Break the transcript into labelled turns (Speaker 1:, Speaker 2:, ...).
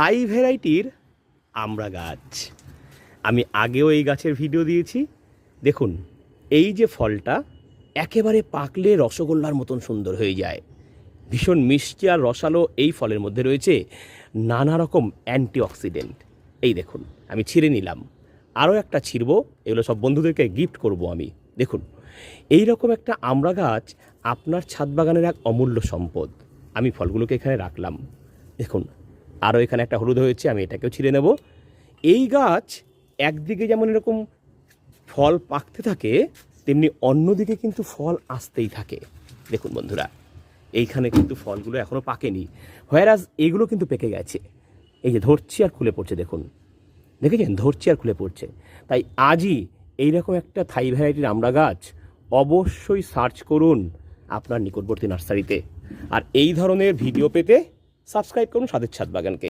Speaker 1: High ভ্যারাইটির আমড়া গাছ। আমি আগেও এই গাছের ভিডিও দিয়েছি। দেখুন, এই যে ফলটা একেবারে পাকলে রসগোল্লার মতন সুন্দর হয়ে যায়। ভীষণ মিষ্টি আর রসালো এই ফলের মধ্যে রয়েছে নানা রকম অ্যান্টিঅক্সিডেন্ট। এই দেখুন, আমি ছিঁড়ে নিলাম, আরও একটা ছিঁড়ব, এগুলো সব বন্ধুদেরকে গিফট করব আমি। দেখুন, এই রকম একটা আমড়া গাছ আপনার ছাদ বাগানের এক অমূল্য সম্পদ। আমি ফলগুলোকে এখানে রাখলাম। দেখুন, আরও এখানে একটা হলুদ হয়েছে, আমি এটাকেও ছিঁড়ে নেব। এই গাছ একদিকে যেমন এরকম ফল পাকতে থাকে, তেমনি অন্যদিকে কিন্তু ফল আসতেই থাকে। দেখুন বন্ধুরা, এইখানে কিন্তু ফলগুলো এখনও পাকেনি, হোয়ারাজ এগুলো কিন্তু পেকে গেছে। এই যে ধরছি আর খুলে পড়ছে, দেখুন, দেখেছেন, ধরছি আর খুলে পড়ছে। তাই আজই এইরকম একটা থাই ভ্যারাইটির আমড়া গাছ অবশ্যই সার্চ করুন আপনার নিকটবর্তী নার্সারিতে। আর এই ধরনের ভিডিও পেতে সাবস্ক্রাইব করুন স্বাদের ছাদ বাগানকে।